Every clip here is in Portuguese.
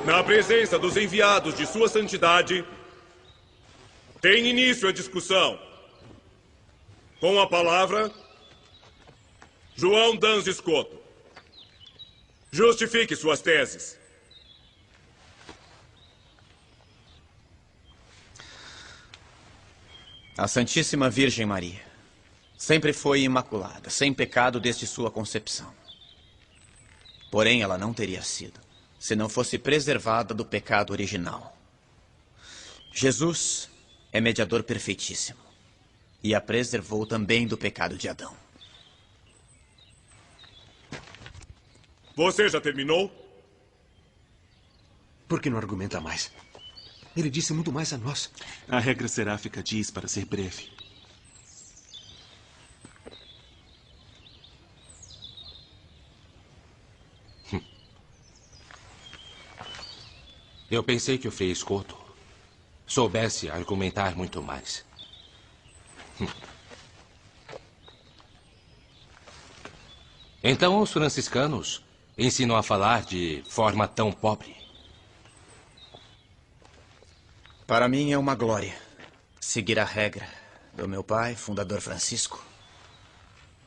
Na presença dos enviados de Sua Santidade, tem início a discussão. Com a palavra, João Dans Escoto. Justifique suas teses. A Santíssima Virgem Maria sempre foi imaculada, sem pecado desde sua concepção. Porém, ela não teria sido, se não fosse preservada do pecado original. Jesus é mediador perfeitíssimo e a preservou também do pecado de Adão. Você já terminou? Por que não argumenta mais? Ele disse muito mais a nós. A regra seráfica diz para ser breve. Eu pensei que o Frei Escoto soubesse argumentar muito mais. Então os franciscanos ensinam a falar de forma tão pobre. Para mim é uma glória seguir a regra do meu pai, fundador Francisco,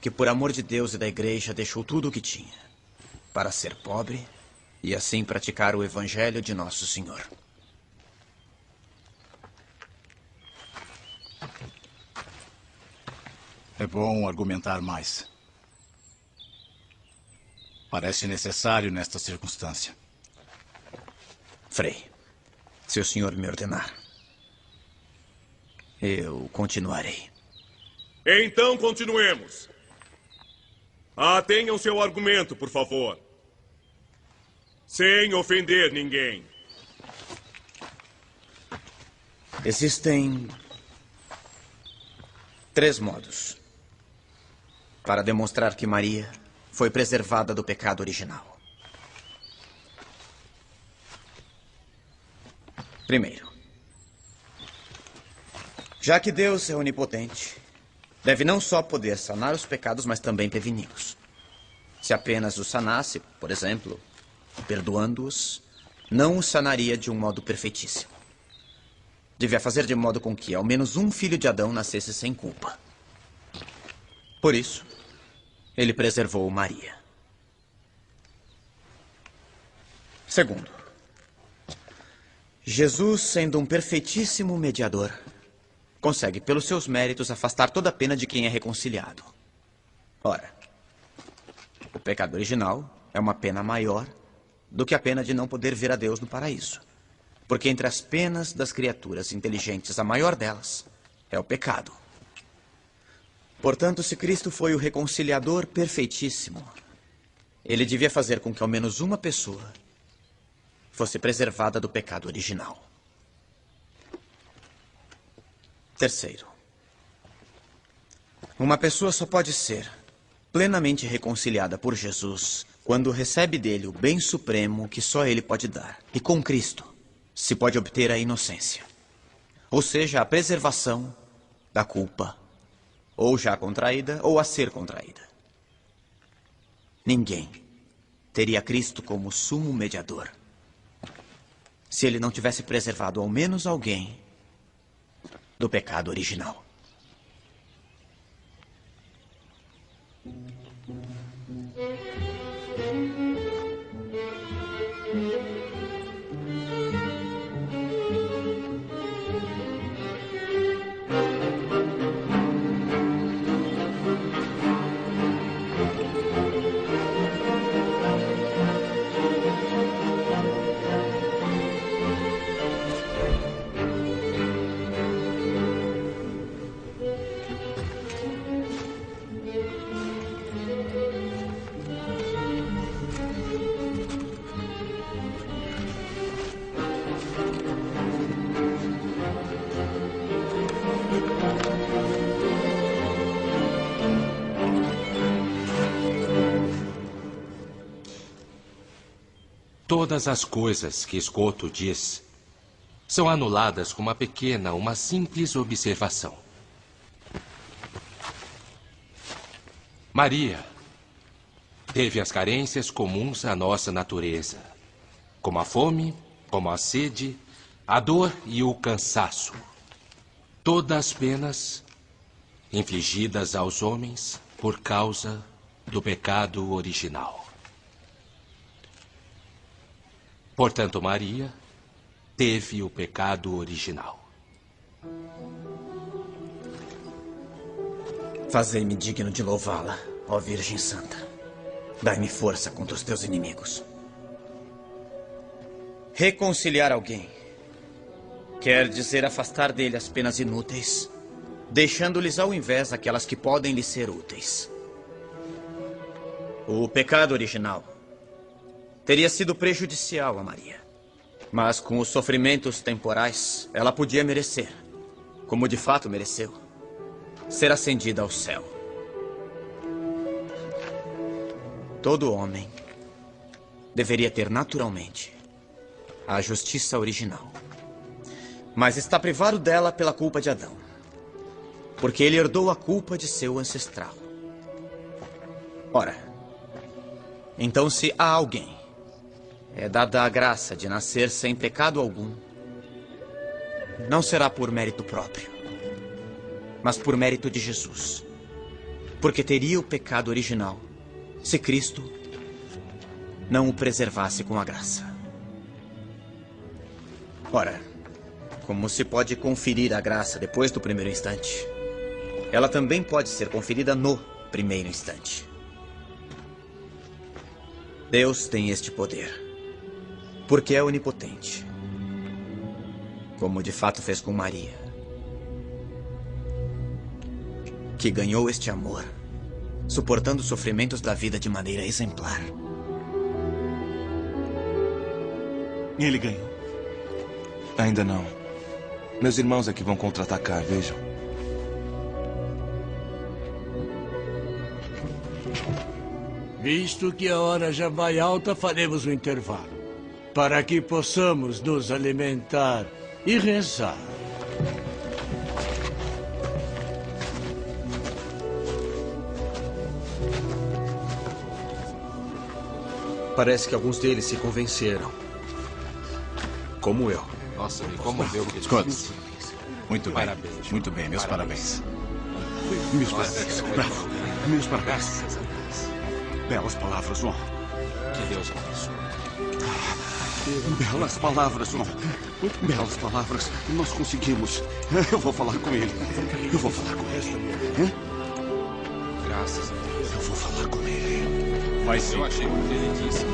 que por amor de Deus e da Igreja deixou tudo o que tinha para ser pobre e assim praticar o Evangelho de Nosso Senhor. É bom argumentar mais. Parece necessário nesta circunstância. Frei, se o senhor me ordenar, eu continuarei. Então continuemos. Atenham seu argumento, por favor. Sem ofender ninguém. Existem 3 modos para demonstrar que Maria foi preservada do pecado original. Primeiro, já que Deus é onipotente, deve não só poder sanar os pecados, mas também preveni-los. Se apenas os sanasse, por exemplo, perdoando-os, não os sanaria de um modo perfeitíssimo. Devia fazer de modo com que ao menos um filho de Adão nascesse sem culpa. Por isso, ele preservou Maria. Segundo, Jesus, sendo um perfeitíssimo mediador, consegue, pelos seus méritos, afastar toda a pena de quem é reconciliado. Ora, o pecado original é uma pena maior do que a pena de não poder ver a Deus no paraíso. Porque entre as penas das criaturas inteligentes, a maior delas é o pecado. Portanto, se Cristo foi o reconciliador perfeitíssimo, ele devia fazer com que ao menos uma pessoa fosse preservada do pecado original. Terceiro, uma pessoa só pode ser plenamente reconciliada por Jesus quando recebe dele o bem supremo que só ele pode dar. E com Cristo se pode obter a inocência, ou seja, a preservação da culpa, ou já contraída ou a ser contraída. Ninguém teria Cristo como sumo mediador se ele não tivesse preservado ao menos alguém do pecado original. Todas as coisas que Escoto diz são anuladas com uma simples observação. Maria teve as carências comuns à nossa natureza, como a fome como a sede, a dor e o cansaço. Todas penas infligidas aos homens por causa do pecado original. Portanto, Maria teve o pecado original. Fazei-me digno de louvá-la, ó Virgem Santa. Dai-me força contra os teus inimigos. Reconciliar alguém quer dizer afastar dele as penas inúteis, deixando-lhes ao invés aquelas que podem lhe ser úteis. O pecado original teria sido prejudicial a Maria, mas com os sofrimentos temporais, ela podia merecer, como de fato mereceu, ser ascendida ao céu. Todo homem deveria ter naturalmente a justiça original, mas está privado dela pela culpa de Adão, porque ele herdou a culpa de seu ancestral. Ora, então se a alguém é dada a graça de nascer sem pecado algum, não será por mérito próprio, mas por mérito de Jesus, porque teria o pecado original se Cristo não o preservasse com a graça. Ora, como se pode conferir a graça depois do primeiro instante, ela também pode ser conferida no primeiro instante. Deus tem este poder, porque é onipotente, como de fato fez com Maria, que ganhou este amor, suportando os sofrimentos da vida de maneira exemplar. Ele ganhou. Ainda não. Meus irmãos é que vão contra-atacar, vejam. Visto que a hora já vai alta, faremos um intervalo, para que possamos nos alimentar e rezar. Parece que alguns deles se convenceram. Como eu. Nossa, me comoveu o que ele Scott, disse. muito bem. Parabéns. Muito bem, meus parabéns. Meus parabéns. Bravo. Meus parabéns. Graças a Deus. Belas palavras, João. Que Deus abençoe. Belas palavras, João. Belas palavras. Nós conseguimos. Eu vou falar com ele. Eu vou falar com ele. Graças a Deus. Eu vou falar com ele. Vai sim. Eu achei o que ele disse.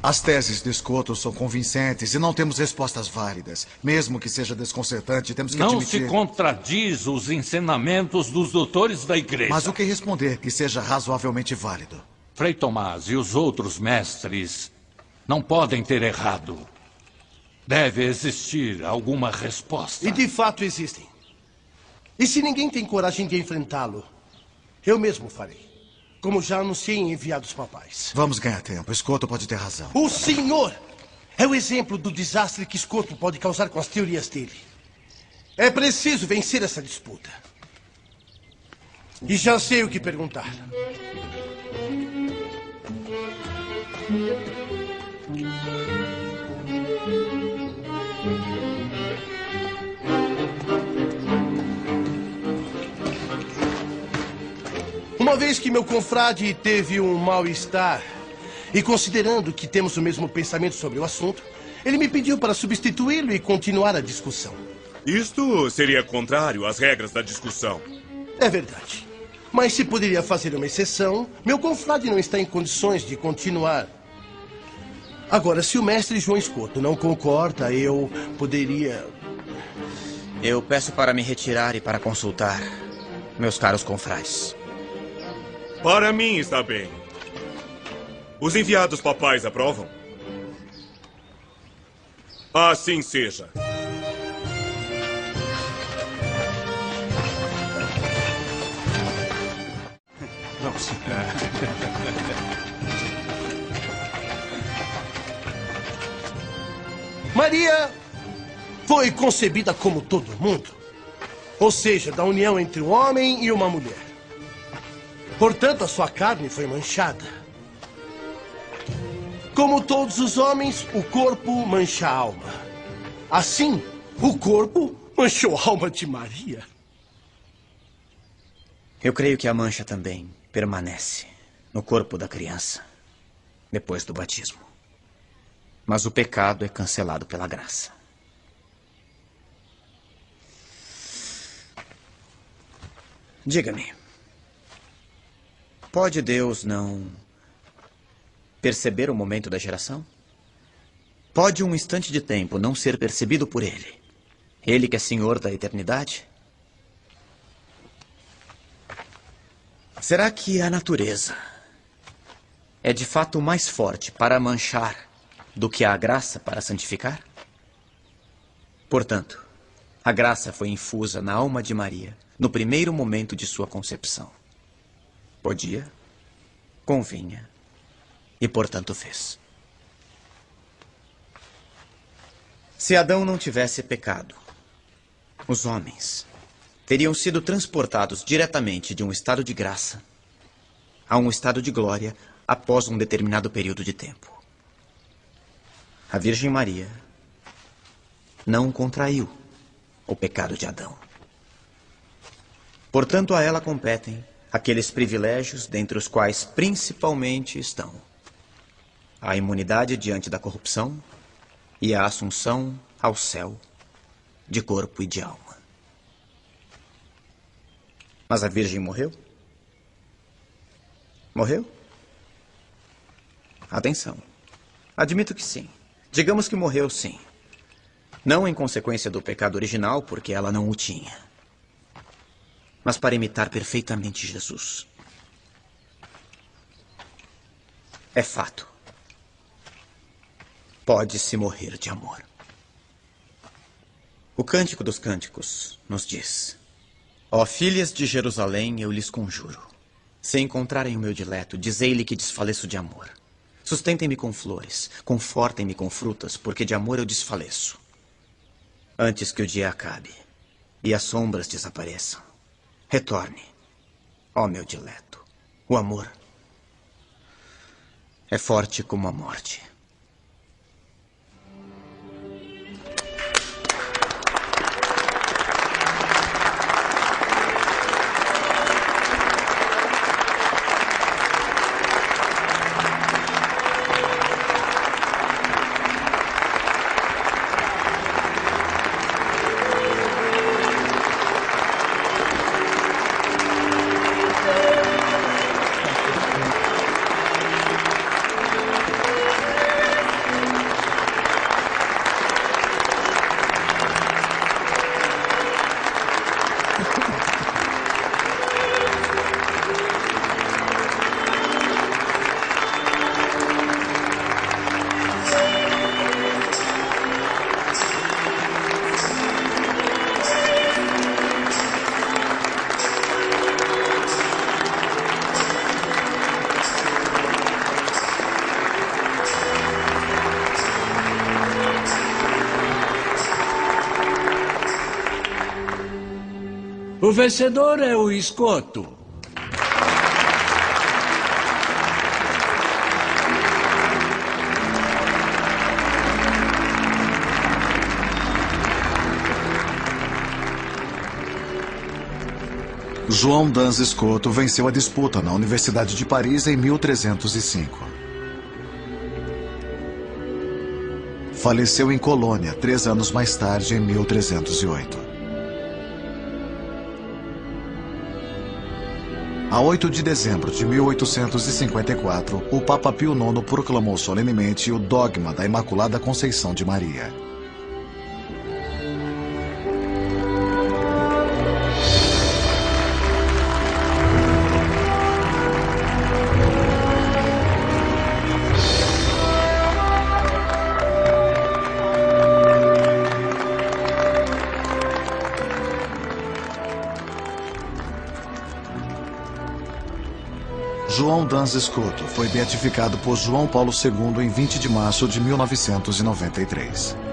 As teses de Scotto são convincentes e não temos respostas válidas. Mesmo que seja desconcertante, temos que Não admitir... se contradiz os ensinamentos dos doutores da igreja. Mas o que responder que seja razoavelmente válido? Frei Tomás e os outros mestres não podem ter errado. Deve existir alguma resposta. E de fato existem. E se ninguém tem coragem de enfrentá-lo, eu mesmo farei. Como já anunciei em enviados papais. Vamos ganhar tempo. Scotto pode ter razão. O senhor é o exemplo do desastre que Scotto pode causar com as teorias dele. É preciso vencer essa disputa. E já sei o que perguntar. Uma vez que meu confrade teve um mal-estar, e considerando que temos o mesmo pensamento sobre o assunto, ele me pediu para substituí-lo e continuar a discussão. Isto seria contrário às regras da discussão. É verdade. Mas se poderia fazer uma exceção, meu confrade não está em condições de continuar. Agora, se o mestre João Scotto não concorda, eu poderia... Eu peço para me retirar e para consultar meus caros confrades. Para mim está bem. Os enviados papais aprovam? Assim seja. Vamos. Maria foi concebida como todo mundo. Ou seja, da união entre um homem e uma mulher. Portanto, a sua carne foi manchada. Como todos os homens, o corpo mancha a alma. Assim, o corpo manchou a alma de Maria. Eu creio que a mancha também permanece no corpo da criança depois do batismo. Mas o pecado é cancelado pela graça. Diga-me, pode Deus não perceber o momento da geração? Pode um instante de tempo não ser percebido por Ele? Ele que é Senhor da eternidade? Será que a natureza é de fato mais forte para manchar do que a graça para santificar? Portanto, a graça foi infusa na alma de Maria no primeiro momento de sua concepção. Podia, convinha e, portanto, fez. Se Adão não tivesse pecado, os homens teriam sido transportados diretamente de um estado de graça a um estado de glória após um determinado período de tempo. A Virgem Maria não contraiu o pecado de Adão. Portanto, a ela competem aqueles privilégios, dentre os quais principalmente estão a imunidade diante da corrupção e a assunção ao céu de corpo e de alma. Mas a Virgem morreu? Morreu? Atenção. Admito que sim. Digamos que morreu, sim. Não em consequência do pecado original, porque ela não o tinha, mas para imitar perfeitamente Jesus. É fato. Pode-se morrer de amor. O Cântico dos Cânticos nos diz: ó filhas de Jerusalém, eu lhes conjuro, se encontrarem o meu dileto, dizei-lhe que desfaleço de amor. Sustentem-me com flores, confortem-me com frutas, porque de amor eu desfaleço. Antes que o dia acabe e as sombras desapareçam, retorne, ó meu dileto. O amor é forte como a morte. O vencedor é o esgoto. João Dans Escoto venceu a disputa na Universidade de Paris em 1305. Faleceu em Colônia 3 anos mais tarde, em 1308. A 8 de dezembro de 1854, o Papa Pio IX proclamou solenemente o dogma da Imaculada Conceição de Maria. João Dans Escoto foi beatificado por João Paulo II em 20 de março de 1993.